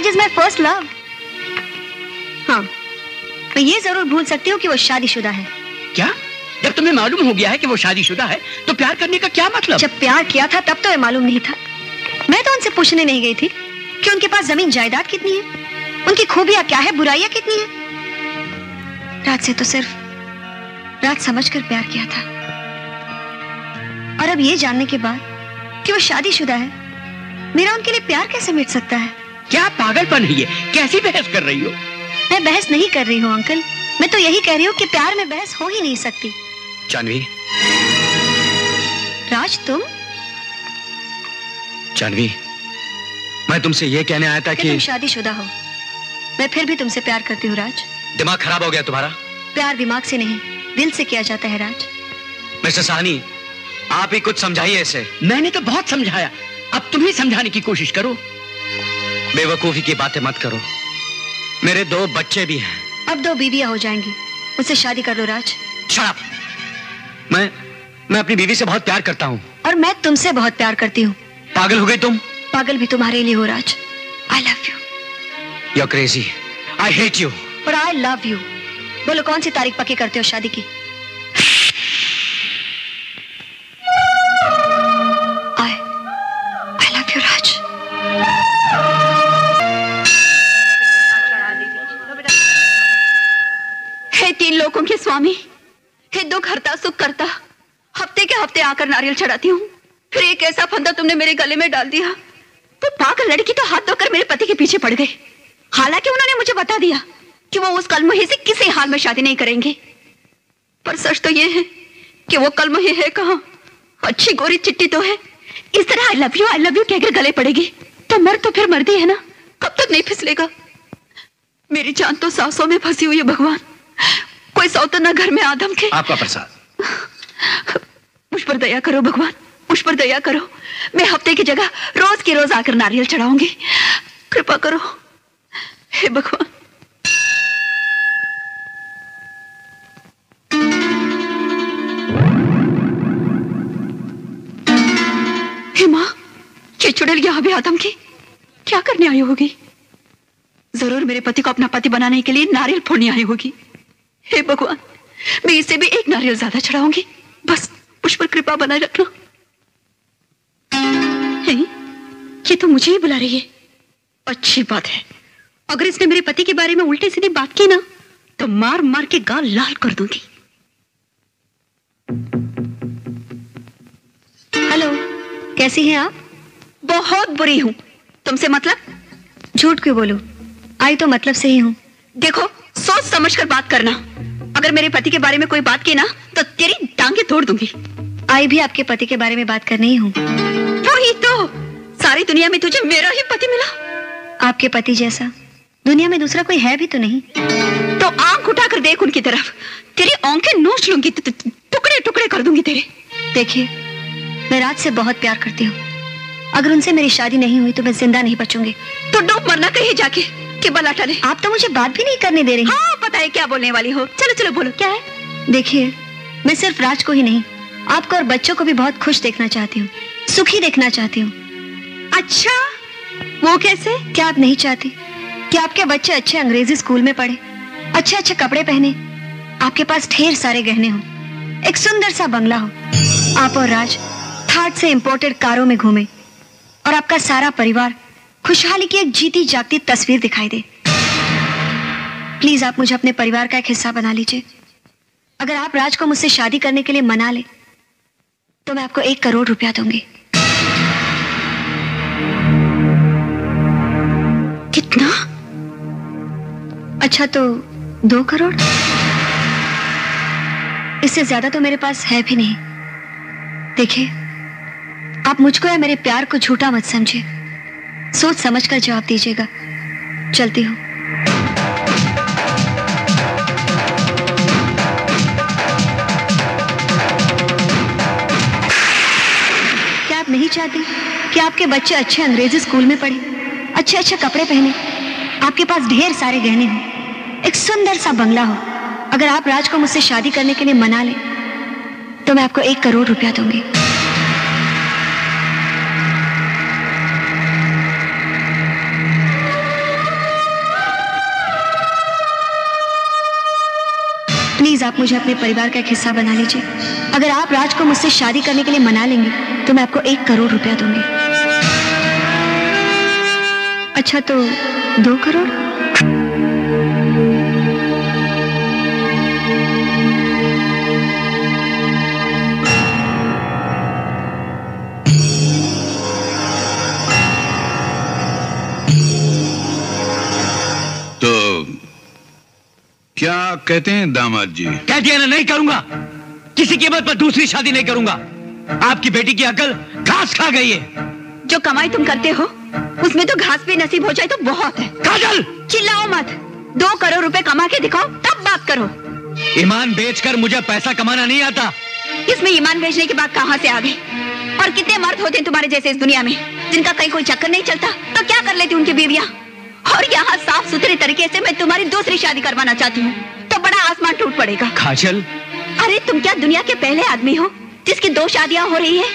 Raj is my first love. हाँ, मैं ये जरूर भूल सकती हूँ कि वो शादीशुदा है। क्या? जब तुम्हें मालूम हो गया है कि वो शादीशुदा है तो प्यार करने का क्या मतलब? जब प्यार किया था तब तो ये मालूम नहीं था। मैं तो उनसे पूछने नहीं गई थी कि उनके पास जमीन जायदाद कितनी है, उनकी खूबियां क्या है, बुराइयां कितनी है। राज से तो सिर्फ राज समझकर प्यार किया था, और अब ये जानने के बाद कि वो शादीशुदा है, मेरा उनके लिए प्यार कैसे मिट सकता है? क्या पागलपन है ये? कैसी बहस कर रही हो? मैं बहस नहीं कर रही हूँ अंकल, मैं तो यही कह रही हूँ कि प्यार में बहस हो ही नहीं सकती। जानवी। राज तुम? जानवी, मैं तुमसे ये कहने आया था कि तुम शादीशुदा हो, मैं फिर भी तुमसे प्यार करती हूँ राज। दिमाग खराब हो गया तुम्हारा? प्यार दिमाग से नहीं, दिल से किया जाता है राज। मिस्टर साहनी, आप ही कुछ समझाइए इसे। मैंने तो बहुत समझाया, अब तुम ही समझाने की कोशिश करो। बेवकूफी की बातें मत करो, मेरे 2 बच्चे भी हैं। अब 2 बीवियां हो जाएंगी, मुझसे शादी कर लो राज। Shut up. मैं अपनी बीवी से बहुत प्यार करता हूँ। और मैं तुमसे बहुत प्यार करती हूँ। पागल हो गई तुम? पागल भी तुम्हारे लिए हो Raj. I love you. You're crazy. I hate you. But I love you. बोलो कौन सी तारीख पक्की करते हो शादी की? I love you राज। हे 3 लोगों के स्वामी, हे दुख हरता सुख करता, हफ्ते के हफ्ते आकर नारियल चढ़ाती हूँ, फिर एक ऐसा फंदा तुमने मेरे गले में डाल दिया। तो पागल लड़की तो हाथ धोकर मेरे पति के पीछे पड़ गई, हालांकि उन्होंने मुझे बता दिया कि वो उस कलमुही से किसी हाल में शादी नहीं करेंगे। पर सच तो ये है कि वो कलमुही है कहाँ, अच्छी गोरी चिट्टी तो है। इस तरह आई लव यू कहकर गले पड़ेगी तो मर तो फिर मर्दी है ना, कब तक नहीं फिसलेगा। मेरी जान तो सांसों में फंसी हुई है भगवान, कोई सौतन घर में आदम के। आपका प्रसाद। मुझ पर दया करो भगवान, मुझ पर दया करो। मैं हफ्ते की जगह रोज की रोज आकर नारियल चढ़ाऊंगी, कृपा करो हे भगवान। हे माँ, ये चुड़ैल यहाँ भी आदम की क्या करने आई होगी? जरूर मेरे पति को अपना पति बनाने के लिए नारियल फोड़ने आई होगी। हे भगवान, मैं इसे भी एक नारियल ज्यादा चढ़ाऊंगी, बस मुझ पर कृपा बनाए रखना। ये तो मुझे ही बुला रही है, अच्छी बात है। अगर इसने मेरे पति के बारे में उल्टी सीधी बात की ना तो मार मार के गाल लाल कर दूंगी। हेलो, कैसी हैं आप? बहुत बुरी हूँ। तुमसे मतलब? झूठ क्यों बोलूं, आई तो मतलब से ही हूँ। देखो, सोच समझ कर बात करना। अगर मेरे पति के बारे में कोई बात की ना तो तेरी टांगे तोड़ दूंगी। आई भी आपके पति के बारे में बात करनी ही हूँ। वही तो, सारी दुनिया में तुझे मेरा ही पति मिला। आपके पति जैसा दुनिया में दूसरा कोई है भी तो नहीं। तो आंख उठाकर देख उनकी तरफ, तेरी आंखें नोच लूंगी, टुकड़े टुकड़े कर दूंगी तेरे। देखिए, मैं राज से बहुत प्यार करती हूँ, अगर उनसे मेरी शादी नहीं हुई तो मैं जिंदा नहीं बचूंगी। तो डूब मरना कहीं जाके कि बला टले। आप तो मुझे बात भी नहीं करने दे रही। हाँ, पता है क्या बोलने वाली हो। चलो चलो बोलो, क्या है? देखिए, मैं सिर्फ राज को ही नहीं, आपको और बच्चों को भी बहुत खुश देखना चाहती हूँ, सुखी देखना चाहती हूँ। अच्छा, वो कैसे? क्या आप नहीं चाहती कि आपके बच्चे अच्छे अंग्रेजी स्कूल में पढ़े, अच्छे अच्छे कपड़े पहने, आपके पास ढेर सारे गहने हो, एक सुंदर सा बंगला हो, आप और राज थाट से इंपोर्टेड कारों में घूमे और आपका सारा परिवार खुशहाली की एक जीती जागती तस्वीर दिखाई दे? प्लीज आप मुझे अपने परिवार का एक हिस्सा बना लीजिए। अगर आप राज को मुझसे शादी करने के लिए मना ले तो मैं आपको 1 करोड़ रुपया दूंगी। कितना? अच्छा तो 2 करोड़? इससे ज्यादा तो मेरे पास है भी नहीं। देखिए, आप मुझको या मेरे प्यार को झूठा मत समझिए, सोच समझकर जवाब दीजिएगा। चलती हूँ। क्या आप नहीं चाहती कि आपके बच्चे अच्छे अंग्रेजी स्कूल में पढ़े, अच्छे अच्छे कपड़े पहने, आपके पास ढेर सारे गहने हो, एक सुंदर सा बंगला हो? अगर आप राज को मुझसे शादी करने के लिए मना ले तो मैं आपको 1 करोड़ रुपया दूंगी। प्लीज आप मुझे अपने परिवार का एक हिस्सा बना लीजिए। अगर आप राज को मुझसे शादी करने के लिए मना लेंगे तो मैं आपको 1 करोड़ रुपया दूंगी। अच्छा तो 2 करोड़? क्या कहते हैं दामाद जी? कह दिया ना, नहीं करूंगा। किसी कीमत पर दूसरी शादी नहीं करूंगा। आपकी बेटी की अकल घास खा गई है। जो कमाई तुम करते हो उसमें तो घास भी नसीब हो जाए तो बहुत है। काजल, चिल्लाओ मत। 2 करोड़ रुपए कमा के दिखाओ तब बात करो। ईमान बेचकर मुझे पैसा कमाना नहीं आता। इसमें ईमान बेचने की बात कहाँ से आ गई? और कितने मर्द होते हैं तुम्हारे जैसे इस दुनिया में जिनका कहीं कोई चक्कर नहीं चलता, तो क्या कर लेती उनकी बीवियां? और यहाँ साफ सुथरे तरीके से मैं तुम्हारी दूसरी शादी करवाना चाहती हूँ तो बड़ा आसमान टूट पड़ेगा। काजल, अरे तुम क्या दुनिया के पहले आदमी हो जिसकी 2 शादियां हो रही है?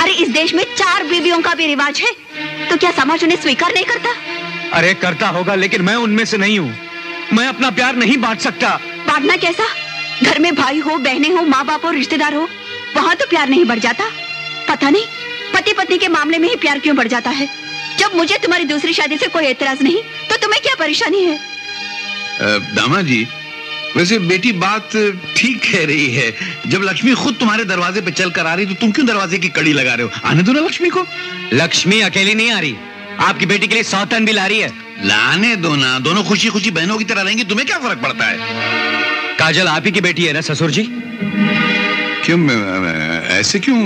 अरे इस देश में 4 बीवियों का भी रिवाज है, तो क्या समाज उन्हें स्वीकार नहीं करता? अरे करता होगा, लेकिन मैं उनमें से नहीं हूँ। मैं अपना प्यार नहीं बांट सकता। बांटना कैसा? घर में भाई हो, बहनें हो, माँ बाप हो, रिश्तेदार हो, वहाँ तो प्यार नहीं बढ़ जाता? पता नहीं पति पत्नी के मामले में ही प्यार क्यों बढ़ जाता है? जब मुझे तुम्हारी दूसरी शादी से कोई एतराज नहीं तो तुम्हें क्या परेशानी है? दामाद जी, वैसे बेटी बात ठीक कह रही है। जब लक्ष्मी खुद तुम्हारे दरवाजे पे चल कर आ रही तो तुम क्यों दरवाजे की कड़ी लगा रहे हो? आने दो ना लक्ष्मी को। लक्ष्मी अकेली नहीं आ रही, आपकी बेटी के लिए सौतन भी ला रही है। लाने दो ना, दोनों खुशी खुशी बहनों की तरह रहेंगी, तुम्हें क्या फर्क पड़ता है? काजल आप ही की बेटी है ना ससुर जी? क्यों ऐसे क्यों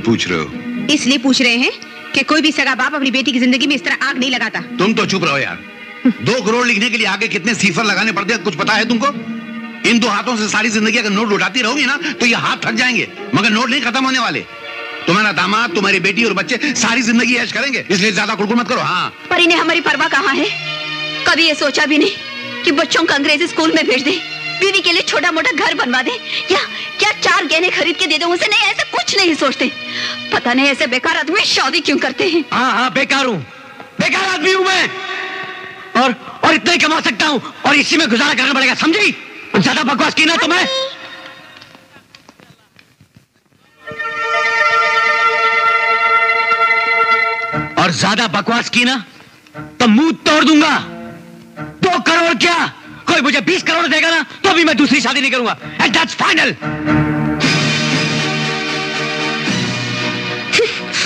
पूछ रहे हो? इसलिए पूछ रहे हैं कि कोई भी सगा बाप अपनी बेटी की जिंदगी में इस तरह आग नहीं लगाता। तुम तो चुप रहो यार। 2 करोड़ लिखने के लिए आगे कितने सीफर लगाने पड़ते हैं कुछ पता है तुमको? इन 2 हाथों से सारी जिंदगी अगर नोट उठाती रहोगी ना तो ये हाथ थक जाएंगे, मगर नोट नहीं खत्म होने वाले। तुम्हारा दामाद, तुम्हारी बेटी और बच्चे सारी जिंदगी ऐश करेंगे, इसलिए ज्यादा कुड़कुड़ मत करो। हाँ, पर इन्हें हमारी परवाह कहाँ है? कभी ये सोचा भी नहीं कि बच्चों को अंग्रेजी स्कूल में भेज दे, बीवी के लिए छोटा मोटा घर बनवा दे, या क्या 4 गहने खरीद के दे दो उसे? नहीं, ऐसा कुछ नहीं सोचते। पता नहीं ऐसे बेकार आदमी शादी क्यों करते हैं। हाँ, बेकार हूँ, बेकार आदमी हूँ मैं, और इतना ही कमा सकता हूँ और इसी में गुजारा करना पड़ेगा, समझी? ज्यादा बकवास की ना तो मैं और ज्यादा बकवास की ना तो मुंह तोड़ दूंगा। 2 करोड़ क्या, कोई मुझे 20 करोड़ देगा ना तो भी मैं दूसरी शादी नहीं करूंगा, एंड दैट्स फाइनल।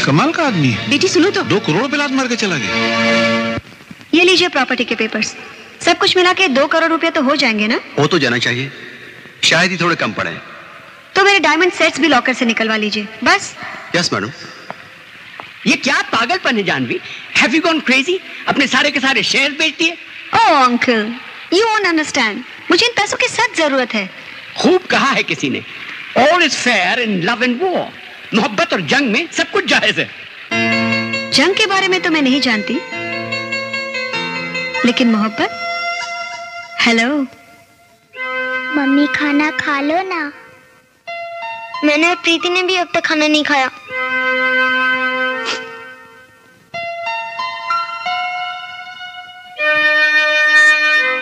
कमाल का आदमी है। बेटी सुनो तो। 2 करोड़ पे लात मार के चला गया। ये लीजिए प्रॉपर्टी के पेपर्स। सब कुछ मिला के 2 करोड़ रुपए तो हो जाएंगे ना? हो तो जाना चाहिए, शायद ही थोड़े कम पड़े। तो मेरे डायमंड सेट्स भी लॉकर से निकलवा लीजिए बस। Yes madam. ये क्या पागलपन है Janvi? Have you gone crazy? अपने सारे के सारे शेयर बेच दिए? Oh uncle, you won't understand. मुझे इन पैसों की सख्त जरूरत है। खूब कहा है किसी ने, all is fair in love and war. मोहब्बत और जंग में सब कुछ जायज है। जंग के बारे में तो मैं नहीं जानती, लेकिन मोहब्बत? हेलो मम्मी, खाना खा लो ना। मैंने और प्रीति ने भी अब तक खाना नहीं खाया।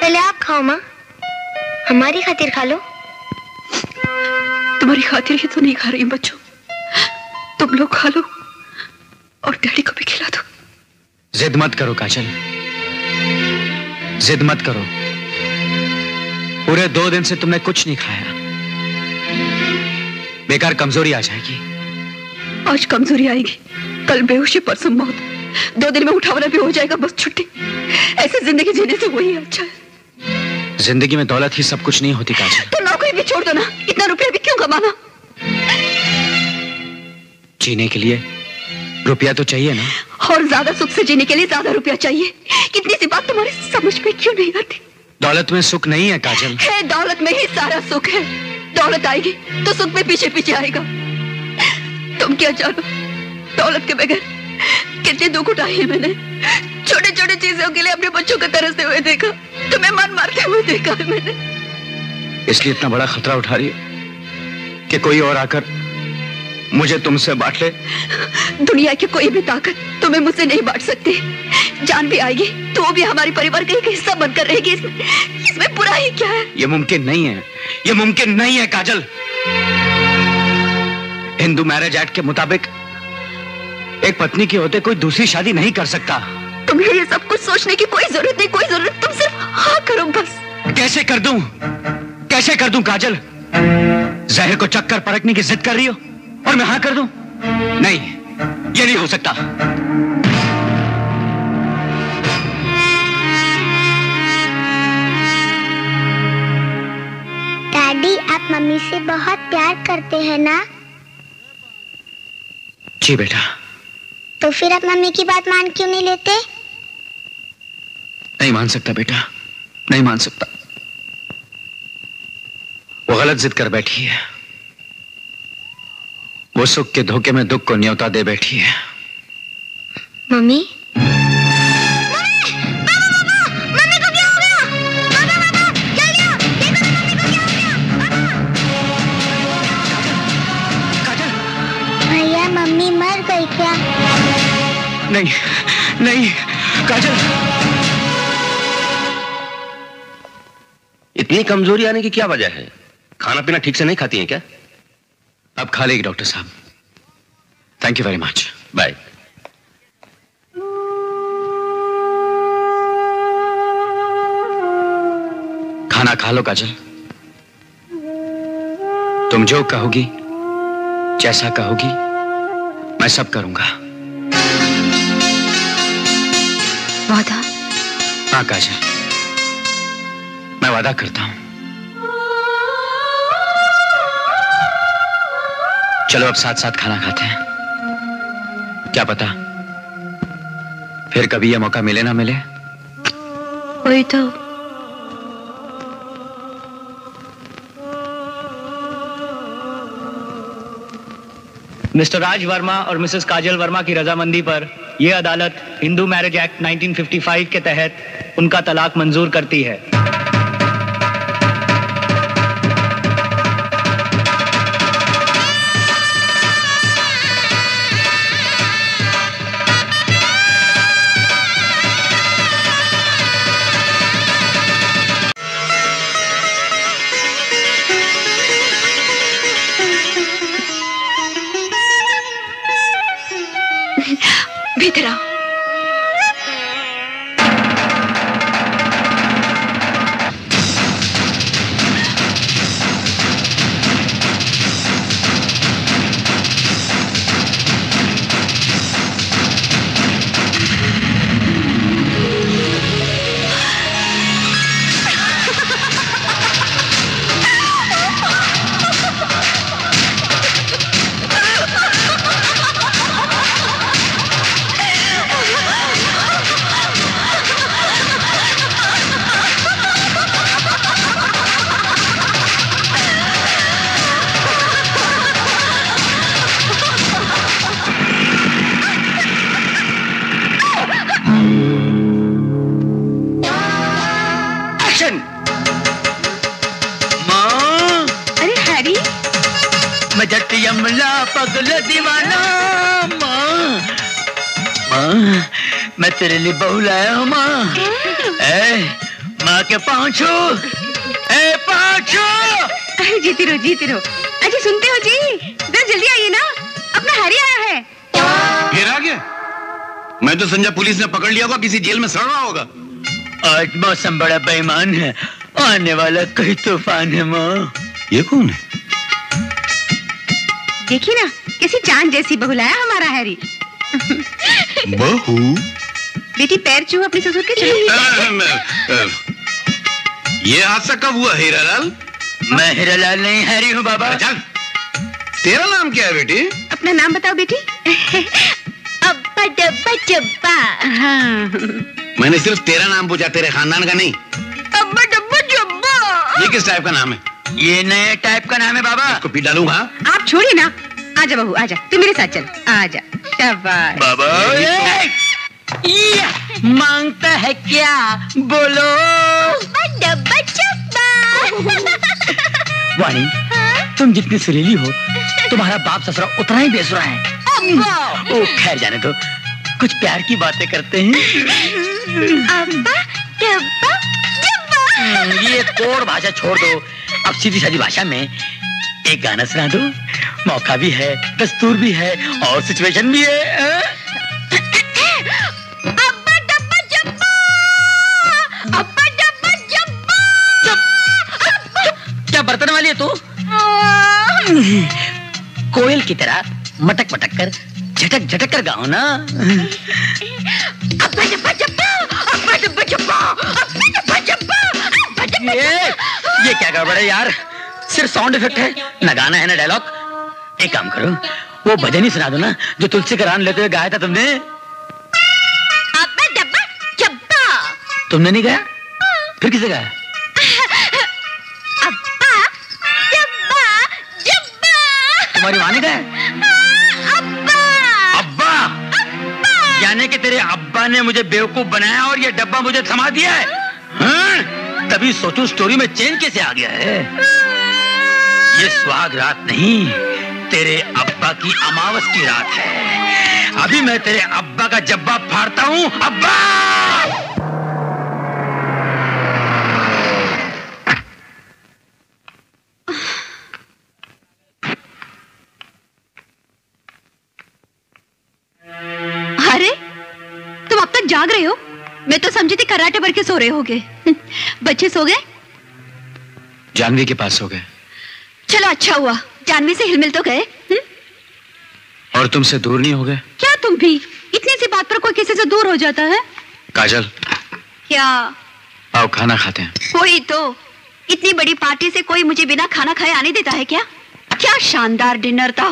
पहले आप खाओ माँ, हमारी खातिर खा लो। तुम्हारी खातिर ही तो नहीं खा रही बच्चों, तुम लोग खा लो और डैडी को भी खिला दो। जिद मत करो काजल, जिद मत करो। पूरे 2 दिन से तुमने कुछ नहीं खाया, बेकार कमजोरी आ जाएगी। आज कमजोरी आएगी, कल बेहोशी, परसों मौत, 2 दिन में उठावना भी हो जाएगा, बस छुट्टी। ऐसे जिंदगी जीने से वही अच्छा है। जिंदगी में दौलत ही सब कुछ नहीं होती काजल। तो नौकरी भी छोड़ दो ना, इतना रुपया भी क्यों कमाना? जीने के लिए रुपया तो चाहिए ना। और ज्यादा सुख से जीने के लिए ज्यादा रुपया चाहिए। कितनी सी बात तुम्हारी समझ में क्यों नहीं आती? दौलत में सुख नहीं है काजल। है, दौलत में ही सारा सुख है। दौलत आएगी तो सुख में पीछे पीछे आएगा। तुम क्या जानो, दौलत के बगैर कितनी दुख उठाई है मैंने। छोटे छोटे चीजों के लिए अपने बच्चों को तरसते हुए देखा, तुम्हें मन मारते हुए देखा है मैंने। इसलिए इतना बड़ा खतरा उठा रही है कि कोई और आकर मुझे तुमसे बांट ले। दुनिया की कोई भी ताकत तुम्हें मुझसे नहीं बांट सकती। जान भी आएगी तो वो भी हमारे परिवार का एक हिस्सा बनकर रहेगी। इसमें बुराई क्या है? ये मुमकिन नहीं है, ये मुमकिन नहीं है काजल। हिंदू मैरिज एक्ट के मुताबिक एक पत्नी के होते कोई दूसरी शादी नहीं कर सकता। तुम्हें ये सब कुछ सोचने की कोई जरूरत नहीं, कोई जरूरत, तुम सिर्फ हाँ करो बस। कैसे कर दूं काजल? जहर को चक्कर परखने की जिद कर रही हो और मैं हाँ कर दूं? नहीं, ये नहीं हो सकता। डैडी, आप मम्मी से बहुत प्यार करते हैं ना? जी बेटा। तो फिर आप मम्मी की बात मान क्यों नहीं लेते? नहीं मान सकता बेटा, नहीं मान सकता। वो गलत जिद कर बैठी है। वो सुख के धोखे में दुख को न्योता दे बैठी है। मम्मी? भैया, मम्मी मर गई क्या? नहीं नहीं काजल। इतनी कमजोरी आने की क्या वजह है? खाना पीना ठीक से नहीं खाती हैं क्या? अब खा लेगी डॉक्टर साहब। Thank you very much. Bye. खाना खा लो काजल। तुम जो कहोगी, जैसा कहोगी, मैं सब करूंगा। वादा? हाँ काजल, मैं वादा करता हूं। चलो अब साथ साथ खाना खाते हैं। क्या पता फिर कभी यह मौका मिले ना मिले। वही तो। मिस्टर राज वर्मा और मिसेस काजल वर्मा की रजामंदी पर यह अदालत हिंदू मैरिज एक्ट 1955 के तहत उनका तलाक मंजूर करती है। भीतर आओ। पगल दीवाना माँ, माँ मैं तेरे लिए बहू लाया हूँ माँ। माँ के पाँव छू, पाँव छू। जीती रहो। अजी सुनते हो जी, जरा जल्दी आइए ना, अपना हैरी आया है। फिर आ गया? मैं तो समझा पुलिस ने पकड़ लिया होगा, किसी जेल में सड़ रहा होगा। आज मौसम बड़ा बेईमान है, आने वाला कोई तूफान है माँ। ये कौन है? देखिए ना, कैसी चांद जैसी बहू लाया हमारा हैरी। बहू? बेटी पैर छू अपने ससुर के। ये हादसा कब हुआ हीरालाल? मैं हीरालाल नहीं, हैरी हूँ बाबा। चल, तेरा नाम क्या है बेटी? अपना नाम बताओ बेटी। अब्बा डब्बा चब्बा। हाँ। मैंने सिर्फ तेरा नाम पूछा, तेरे खानदान का नहीं। अब्बा डब्बा चब्बा। ये किस टाइप का नाम है? ये नए टाइप का नाम है बाबा। इसको पी डालूंगा। आप छोड़िए ना, आजा बहू आजा, तू मेरे साथ चल, आजा। शाबाश बाबा। मांगता है क्या बोलो? डब्बा चब्बा। वाणी, तुम जितनी सुरीली हो, तुम्हारा बाप ससुरा उतना ही बेसुरा है। ओ खैर जाने दो, कुछ प्यार की बातें करते हैं। अब्बा डब्बा चब्बा। ये कोड भाषा छोड़ दो, अब सीधी सादी भाषा में एक गाना सुना दो। मौका भी है, दस्तूर भी है और सिचुएशन भी है। अब्बा डब्बा जब्बा, अब्बा डब्बा जब्बा। क्या बर्तन वाली है तू? कोयल की तरह मटक मटक कर झटक झटक कर गाओ ना। अब्बा डब्बा जब्बा, अब्बा डब्बा जब्बा, अब्बा डब्बा जब्बा, अब्बा डब्बा। ये क्या गड़बड़ है यार? सिर्फ साउंड इफेक्ट है, ना गाना है ना डायलॉग। एक काम करो, वो भजन ही सुना दो ना जो तुलसी का रान लेते हुए गाया था तुमने। अब्बा डब्बा जब्बा। तुमने नहीं गाया? फिर किसे गाया? अब्बा डब्बा जब्बा। तुम्हारी माँ ने गाया? अब्बा। अब्बा? यानी कि तेरे अब्बा ने मुझे बेवकूफ बनाया और ये डब्बा मुझे थमा दिया है। हाँ? तभी सोचूं स्टोरी में चेंज कैसे आ गया है। ये सुहाग रात नहीं, तेरे अब्बा की अमावस की रात है। अभी मैं तेरे अब्बा का जब्बा फाड़ता हूँ। अब्बा! अरे तुम अब तक जाग रहे हो? मैं तो समझी थी कराटे भर के सो रहे होगे। बच्चे सो गए? जानवी के पास हो गए। चलो अच्छा हुआ, जानवी से हिलमिल तो गए। और तुमसे दूर नहीं हो गए? क्या तुम भी? इतनी सी बात पर कोई किसी से दूर हो जाता है? काजल, क्या? आओ खाना खाते हैं। कोई तो इतनी बड़ी पार्टी से कोई मुझे बिना खाना खाए आने देता है क्या? क्या शानदार डिनर था।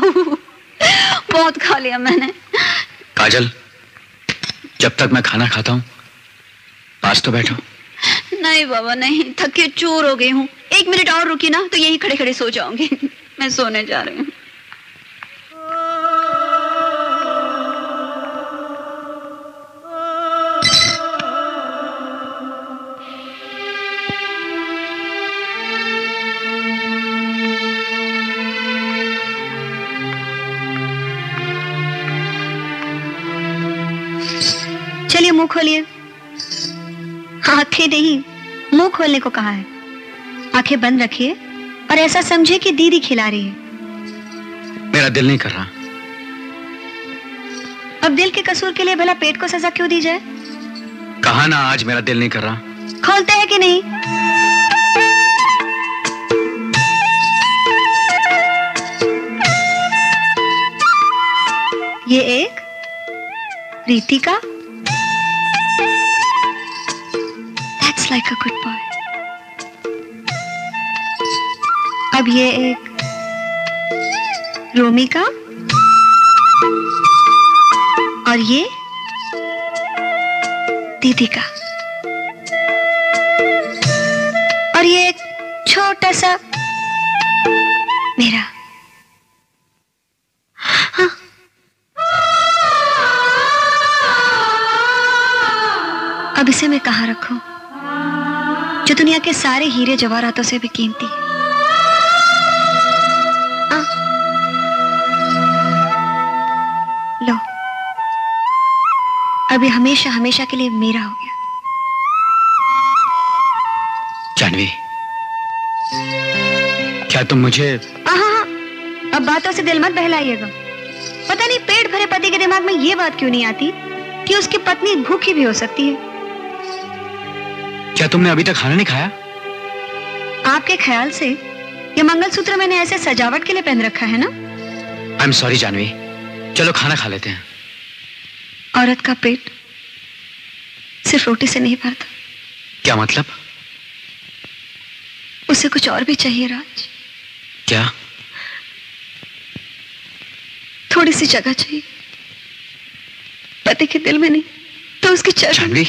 बहुत खा लिया मैंने। काजल, जब तक मैं खाना खाता हूँ पास तो बैठो। नहीं बाबा नहीं, थक के चूर हो गई हूँ। 1 मिनट और रुकी ना तो यही खड़े खड़े सो जाऊंगी। मैं सोने जा रही हूँ। चलिए मुंह खोलिए। आंखें नहीं, मुंह खोलने को कहा है। आंखें बंद रखिए और ऐसा समझिए कि दीदी खिला रही है। मेरा दिल नहीं कर रहा। अब दिल के कसूर के लिए भला पेट को सजा क्यों दी जाए? कहा ना आज मेरा दिल नहीं कर रहा। खोलते हैं कि नहीं? ये एक रीति का। That's like a good boy. अब ये एक रोमी का और ये दीदी का और ये एक छोटा सा मेरा। हाँ। अब इसे मैं कहाँ रखूं जो दुनिया के सारे हीरे जवाहरातों से भी कीमती है? लो, अभी हमेशा हमेशा के लिए मेरा हो गया। जानवी, क्या तुम मुझे? हाँ, अब बातों से दिल मत बहलाइएगा। पता नहीं पेट भरे पति के दिमाग में ये बात क्यों नहीं आती कि उसकी पत्नी भूखी भी हो सकती है। क्या तुमने अभी तक खाना नहीं खाया? आपके ख्याल से ये मंगलसूत्र मैंने ऐसे सजावट के लिए पहन रखा है ना? आई एम सॉरी जानवी, चलो खाना खा लेते हैं। औरत का पेट सिर्फ रोटी से नहीं भरता। क्या मतलब? उसे कुछ और भी चाहिए राज। क्या? थोड़ी सी जगह चाहिए, पति के दिल में नहीं तो उसकी चरण। जानवी,